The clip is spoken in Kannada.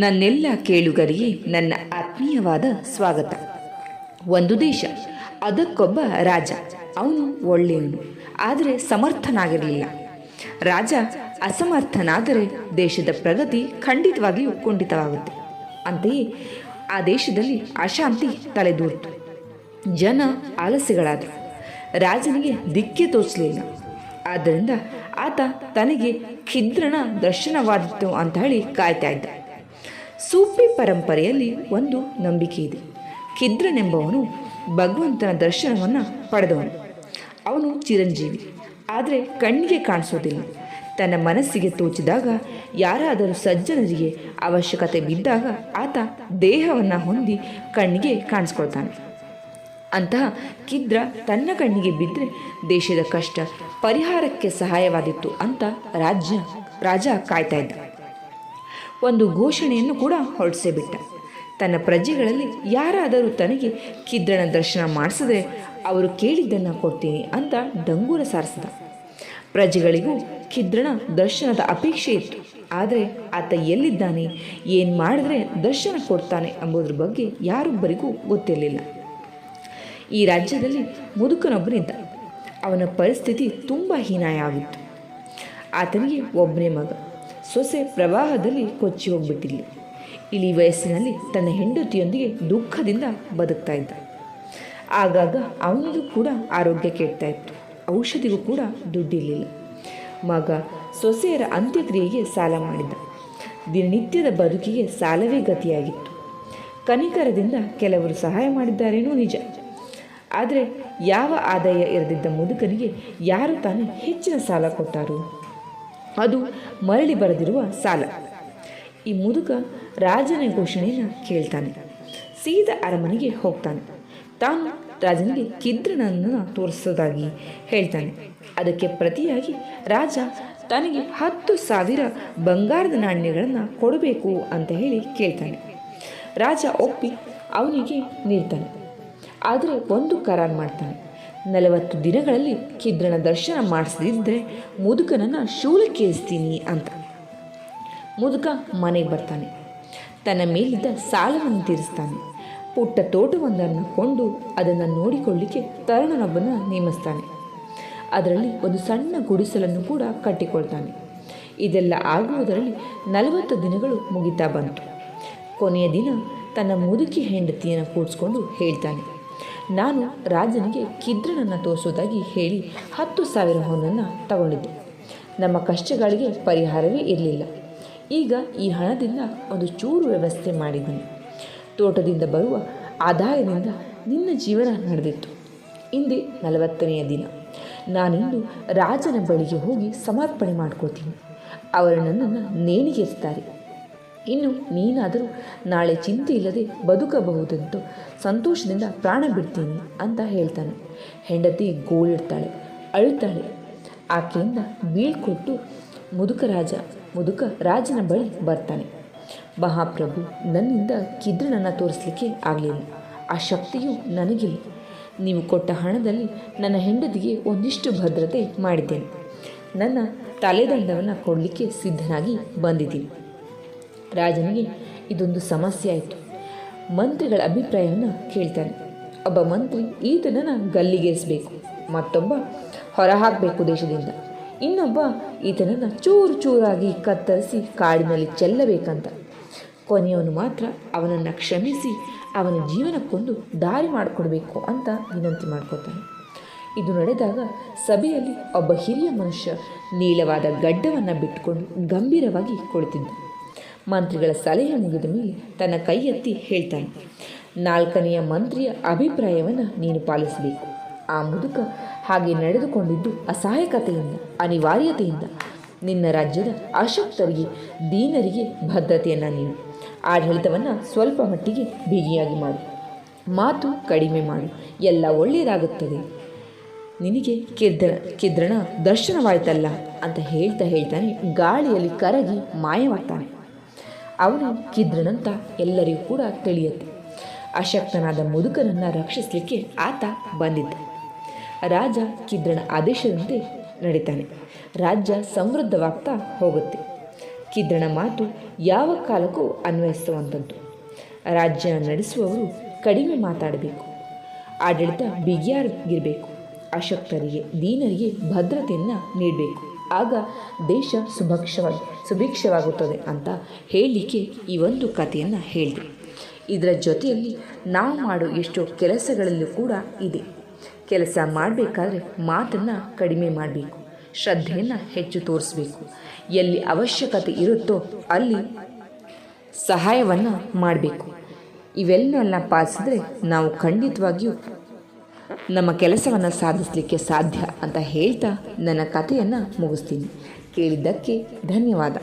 ನನ್ನೆಲ್ಲ ಕೇಳುಗರಿಗೆ ನನ್ನ ಆತ್ಮೀಯವಾದ ಸ್ವಾಗತ. ಒಂದು ದೇಶ, ಅದಕ್ಕೊಬ್ಬ ರಾಜ. ಅವನು ಒಳ್ಳೆಯವನು, ಆದರೆ ಸಮರ್ಥನಾಗಿರಲಿಲ್ಲ. ರಾಜ ಅಸಮರ್ಥನಾದರೆ ದೇಶದ ಪ್ರಗತಿ ಖಂಡಿತವಾಗಿಯೂ ಕುಂಠಿತವಾಗುತ್ತೆ. ಅಂತೆಯೇ ಆ ದೇಶದಲ್ಲಿ ಅಶಾಂತಿ ತಲೆದೂರಿತು. ಜನ ಆಲಸ್ಯಗಳಾದರು. ರಾಜನಿಗೆ ದಿಕ್ಕೇ ತೋಚಲಿಲ್ಲ. ಆದ್ದರಿಂದ ಆತ ತನಗೆ ಖಿದ್ರನ ದರ್ಶನವಾದಿತ್ತು ಅಂತ ಹೇಳಿ ಕಾಯ್ತಾ ಇದ್ದ. ಸೂಫಿ ಪರಂಪರೆಯಲ್ಲಿ ಒಂದು ನಂಬಿಕೆ ಇದೆ. ಖಿದ್ರನೆಂಬವನು ಭಗವಂತನ ದರ್ಶನವನ್ನು ಪಡೆದವನು. ಅವನು ಚಿರಂಜೀವಿ, ಆದರೆ ಕಣ್ಣಿಗೆ ಕಾಣಿಸೋದಿಲ್ಲ. ತನ್ನ ಮನಸ್ಸಿಗೆ ತೋಚಿದಾಗ, ಯಾರಾದರೂ ಸಜ್ಜನರಿಗೆ ಅವಶ್ಯಕತೆ ಬಿದ್ದಾಗ ಆತ ದೇಹವನ್ನು ಹೊಂದಿ ಕಣ್ಣಿಗೆ ಕಾಣಿಸ್ಕೊಳ್ತಾನೆ. ಅಂತಹ ಖಿದ್ರ ತನ್ನ ಕಣ್ಣಿಗೆ ಬಿದ್ದರೆ ದೇಶದ ಕಷ್ಟ ಪರಿಹಾರಕ್ಕೆ ಸಹಾಯವಾದಿತ್ತು ಅಂತ ರಾಜ ಕಾಯ್ತಾ ಇದ್ದ. ಒಂದು ಘೋಷಣೆಯನ್ನು ಕೂಡ ಹೊರಡಿಸೇ ಬಿಟ್ಟ. ತನ್ನ ಪ್ರಜೆಗಳಲ್ಲಿ ಯಾರಾದರೂ ತನಗೆ ಖಿದ್ರನ ದರ್ಶನ ಮಾಡಿಸಿದ್ರೆ ಅವರು ಕೇಳಿದ್ದನ್ನು ಕೊಡ್ತೀನಿ ಅಂತ ಡಂಗೂರ ಸಾರಿಸಿದ. ಪ್ರಜೆಗಳಿಗೂ ಖಿದ್ರನ ದರ್ಶನದ ಅಪೇಕ್ಷೆ ಇತ್ತು. ಆದರೆ ಆತ ಎಲ್ಲಿದ್ದಾನೆ, ಏನು ಮಾಡಿದ್ರೆ ದರ್ಶನ ಕೊಡ್ತಾನೆ ಎಂಬುದ್ರ ಬಗ್ಗೆ ಯಾರೊಬ್ಬರಿಗೂ ಗೊತ್ತಿರಲಿಲ್ಲ. ಈ ರಾಜ್ಯದಲ್ಲಿ ಮುದುಕನೊಬ್ಬನಿದ್ದ. ಅವನ ಪರಿಸ್ಥಿತಿ ತುಂಬ ಹೀನಾಯ ಆಗಿತ್ತು. ಆತನಿಗೆ ಒಬ್ಬನೇ ಮಗ. ಸೊಸೆ ಪ್ರವಾಹದಲ್ಲಿ ಕೊಚ್ಚಿ ಹೋಗ್ಬಿಟ್ಟಿಲ್ಲ. ಇಳಿ ವಯಸ್ಸಿನಲ್ಲಿ ತನ್ನ ಹೆಂಡತಿಯೊಂದಿಗೆ ದುಃಖದಿಂದ ಬದುಕ್ತಾ ಇದ್ದ. ಆಗಾಗ ಅವನಿಗೂ ಕೂಡ ಆರೋಗ್ಯ ಕೆಡ್ತಾ ಇತ್ತು. ಔಷಧಿಗೂ ಕೂಡ ದುಡ್ಡಿರಲಿಲ್ಲ. ಮಗ ಸೊಸೆಯರ ಅಂತ್ಯಕ್ರಿಯೆಗೆ ಸಾಲ ಮಾಡಿದ್ದ. ದಿನನಿತ್ಯದ ಬದುಕಿಗೆ ಸಾಲವೇ ಗತಿಯಾಗಿತ್ತು. ಕನಿಕರದಿಂದ ಕೆಲವರು ಸಹಾಯ ಮಾಡಿದ್ದಾರೇನೋ ನಿಜ, ಆದರೆ ಯಾವ ಆದಾಯ ಇರದಿದ್ದ ಮುದುಕನಿಗೆ ಯಾರು ತಾನೇ ಹೆಚ್ಚಿನ ಸಾಲ ಕೊಟ್ಟಾರು? ಅದು ಮರಳಿ ಬರದಿರುವ ಸಾಲ. ಈ ಮುದುಕ ರಾಜನ ಘೋಷಣೆಯನ್ನು ಕೇಳ್ತಾನೆ. ಸೀದಾ ಅರಮನೆಗೆ ಹೋಗ್ತಾನೆ. ತಾನು ರಾಜನಿಗೆ ಖಿದ್ರನನ್ನು ತೋರಿಸೋದಾಗಿ ಹೇಳ್ತಾನೆ. ಅದಕ್ಕೆ ಪ್ರತಿಯಾಗಿ ರಾಜ ತನಗೆ 10,000 ಬಂಗಾರದ ನಾಣ್ಯಗಳನ್ನು ಕೊಡಬೇಕು ಅಂತ ಹೇಳಿ ಕೇಳ್ತಾನೆ. ರಾಜ ಒಪ್ಪಿ ಅವನಿಗೆ ನೀಡ್ತಾನೆ. ಆದರೆ ಒಂದು ಕರಾರು ಮಾಡ್ತಾನೆ. 40 ದಿನಗಳಲ್ಲಿ ಖಿದ್ರನ ದರ್ಶನ ಮಾಡಿಸದಿದ್ದರೆ ಮುದುಕನನ್ನು ಶೂಲಕ್ಕೇರಿಸ್ತೀನಿ ಅಂತ. ಮುದುಕ ಮನೆಗೆ ಬರ್ತಾನೆ. ತನ್ನ ಮೇಲಿದ್ದ ಸಾಲವನ್ನು ತೀರಿಸ್ತಾನೆ. ಪುಟ್ಟ ತೋಟವೊಂದನ್ನು ಕೊಂಡು ಅದನ್ನು ನೋಡಿಕೊಳ್ಳಿಕ್ಕೆ ತರುಣನೊಬ್ಬನ ನೇಮಿಸ್ತಾನೆ. ಅದರಲ್ಲಿ ಒಂದು ಸಣ್ಣ ಗುಡಿಸಲನ್ನು ಕೂಡ ಕಟ್ಟಿಕೊಳ್ತಾನೆ. ಇದೆಲ್ಲ ಆಗುವುದರಲ್ಲಿ 40 ದಿನಗಳು ಮುಗಿತಾ ಬಂತು. ಕೊನೆಯ ದಿನ ತನ್ನ ಮುದುಕಿ ಹೆಂಡತಿಯನ್ನು ಕೂಡಿಸ್ಕೊಂಡು ಹೇಳ್ತಾನೆ, ನಾನು ರಾಜನಿಗೆ ಖಿದ್ರನನ್ನು ತೋರಿಸೋದಾಗಿ ಹೇಳಿ 10,000 ಹೊನ್ನನ್ನು ತಗೊಂಡಿದ್ದೆ. ನಮ್ಮ ಕಷ್ಟಗಳಿಗೆ ಪರಿಹಾರವೇ ಇರಲಿಲ್ಲ. ಈಗ ಈ ಹಣದಿಂದ ಒಂದು ಚೂರು ವ್ಯವಸ್ಥೆ ಮಾಡಿದ್ದೀನಿ. ತೋಟದಿಂದ ಬರುವ ಆದಾಯದಿಂದ ನಿನ್ನ ಜೀವನ ನಡೆದಿತ್ತು. ಇಂದೇ 40ನೆಯ ದಿನ. ನಾನಿಂದು ರಾಜನ ಬಳಿಗೆ ಹೋಗಿ ಸಮರ್ಪಣೆ ಮಾಡ್ಕೊಳ್ತೀನಿ. ಅವರು ನನ್ನನ್ನು ನೇಣಿಗೇರಿಸ್ತಾರೆ. ಇನ್ನು ನೀನಾದರೂ ನಾಳೆ ಚಿಂತೆ ಇಲ್ಲದೆ ಬದುಕಬಹುದಂತೂ ಸಂತೋಷದಿಂದ ಪ್ರಾಣ ಬಿಡ್ತೀನಿ ಅಂತ ಹೇಳ್ತಾನೆ. ಹೆಂಡತಿ ಗೋಳಿಡ್ತಾಳೆ, ಅಳುತ್ತಾಳೆ. ಆಕೆಯಿಂದ ಬೀಳ್ಕೊಟ್ಟು ಮುದುಕ ರಾಜನ ಬಳಿ ಬರ್ತಾನೆ. ಮಹಾಪ್ರಭು, ನನ್ನಿಂದ ಖಿದ್ರನನ್ನು ತೋರಿಸಲಿಕ್ಕೆ ಆಗಲಿಲ್ಲ. ಆ ಶಕ್ತಿಯು ನನಗಿಲ್ಲ. ನೀವು ಕೊಟ್ಟ ಹಣದಲ್ಲಿ ನನ್ನ ಹೆಂಡತಿಗೆ ಒಂದಿಷ್ಟು ಭದ್ರತೆ ಮಾಡಿದ್ದೇನೆ. ನನ್ನ ತಲೆದಂಡವನ್ನು ಕೊಡಲಿಕ್ಕೆ ಸಿದ್ಧನಾಗಿ ಬಂದಿದ್ದೀನಿ. ರಾಜನಿಗೆ ಇದೊಂದು ಸಮಸ್ಯೆ ಆಯಿತು. ಮಂತ್ರಿಗಳ ಅಭಿಪ್ರಾಯವನ್ನು ಕೇಳ್ತಾನೆ. ಒಬ್ಬ ಮಂತ್ರಿ ಈತನನ್ನು ಗಲ್ಲಿಗೇರಿಸಬೇಕು, ಮತ್ತೊಬ್ಬ ಹೊರಹಾಕಬೇಕು ದೇಶದಿಂದ, ಇನ್ನೊಬ್ಬ ಈತನನ್ನು ಚೂರು ಚೂರಾಗಿ ಕತ್ತರಿಸಿ ಕಾಡಿನಲ್ಲಿ ಚೆಲ್ಲಬೇಕಂತ. ಕೊನೆಯವನು ಮಾತ್ರ ಅವನನ್ನು ಕ್ಷಮಿಸಿ ಅವನ ಜೀವನಕ್ಕೊಂದು ದಾರಿ ಮಾಡಿಕೊಡ್ಬೇಕು ಅಂತ ವಿನಂತಿ ಮಾಡ್ಕೊತಾನೆ. ಇದು ನಡೆದಾಗ ಸಭೆಯಲ್ಲಿ ಒಬ್ಬ ಹಿರಿಯ ಮನುಷ್ಯ ನೀಳವಾದ ಗಡ್ಡವನ್ನು ಬಿಟ್ಟುಕೊಂಡು ಗಂಭೀರವಾಗಿ ಕುಳಿತಿದ್ದ. ಮಂತ್ರಿಗಳ ಸಲಹೆ ಮುಗಿದ ಮೇಲೆ ತನ್ನ ಕೈ ಎತ್ತಿ ಹೇಳ್ತಾನೆ, 4ನೆಯ ಮಂತ್ರಿಯ ಅಭಿಪ್ರಾಯವನ್ನು ನೀನು ಪಾಲಿಸಬೇಕು. ಆ ಮುದುಕ ಹಾಗೆ ನಡೆದುಕೊಂಡಿದ್ದು ಅಸಹಾಯಕತೆಯಿಂದ, ಅನಿವಾರ್ಯತೆಯಿಂದ. ನಿನ್ನ ರಾಜ್ಯದ ಅಶಕ್ತರಿಗೆ, ದೀನರಿಗೆ ಭದ್ರತೆಯನ್ನು ನೀಡು. ಆಡಳಿತವನ್ನು ಸ್ವಲ್ಪ ಮಟ್ಟಿಗೆ ಬಿಗಿಯಾಗಿ ಮಾಡು. ಮಾತು ಕಡಿಮೆ ಮಾಡು. ಎಲ್ಲ ಒಳ್ಳೆಯದಾಗುತ್ತದೆ. ನಿನಗೆ ಖಿದ್ರನ ದರ್ಶನವಾಯ್ತಲ್ಲ ಅಂತ ಹೇಳ್ತಾನೆ ಗಾಳಿಯಲ್ಲಿ ಕರಗಿ ಮಾಯವಾಗ್ತಾನೆ. ಅವನು ಖಿದ್ರನಂತ ಎಲ್ಲರಿಗೂ ಕೂಡ ತಿಳಿಯುತ್ತೆ. ಅಶಕ್ತನಾದ ಮುದುಕನನ್ನು ರಕ್ಷಿಸಲಿಕ್ಕೆ ಆತ ಬಂದಿದ್ದ. ರಾಜ ಖಿದ್ರನ ಆದೇಶದಂತೆ ನಡೀತಾನೆ. ರಾಜ್ಯ ಸಮೃದ್ಧವಾಗ್ತಾ ಹೋಗುತ್ತೆ. ಕಿದ್ದಣ ಮಾತು ಯಾವ ಕಾಲಕ್ಕೂ ಅನ್ವಯಿಸುವಂಥದ್ದು. ರಾಜ್ಯ ನಡೆಸುವವರು ಕಡಿಮೆ ಮಾತಾಡಬೇಕು, ಆಡಳಿತ ಬಿಗಿಯಾಗಿರಬೇಕು, ಅಶಕ್ತರಿಗೆ ದೀನರಿಗೆ ಭದ್ರತೆಯನ್ನು ನೀಡಬೇಕು, ಆಗ ದೇಶ ಸುಭಿಕ್ಷವಾಗುತ್ತದೆ ಅಂತ ಹೇಳಲಿಕ್ಕೆ ಈ ಒಂದು ಕಥೆಯನ್ನು ಹೇಳಿದೆ. ಇದರ ಜೊತೆಯಲ್ಲಿ ನಾವು ಮಾಡೋ ಎಷ್ಟೋ ಕೆಲಸಗಳಲ್ಲೂ ಕೂಡ ಇದೆ. ಕೆಲಸ ಮಾಡಬೇಕಾದ್ರೆ ಮಾತನ್ನು ಕಡಿಮೆ ಮಾಡಬೇಕು, ಶ್ರದ್ಧೆಯನ್ನು ಹೆಚ್ಚು ತೋರಿಸಬೇಕು, ಎಲ್ಲಿ ಅವಶ್ಯಕತೆ ಇರುತ್ತೋ ಅಲ್ಲಿ ಸಹಾಯವನ್ನು ಮಾಡಬೇಕು. ಇವೆಲ್ಲವನ್ನ ಪಾಲಿಸಿದ್ರೆ ನಾವು ಖಂಡಿತವಾಗಿಯೂ ನಮ್ಮ ಕೆಲಸವನ್ನು ಸಾಧಿಸಲಿಕ್ಕೆ ಸಾಧ್ಯ ಅಂತ ಹೇಳ್ತಾ ನನ್ನ ಕಥೆಯನ್ನು ಮುಗಿಸ್ತೀನಿ. ಕೇಳಿದ್ದಕ್ಕೆ ಧನ್ಯವಾದ.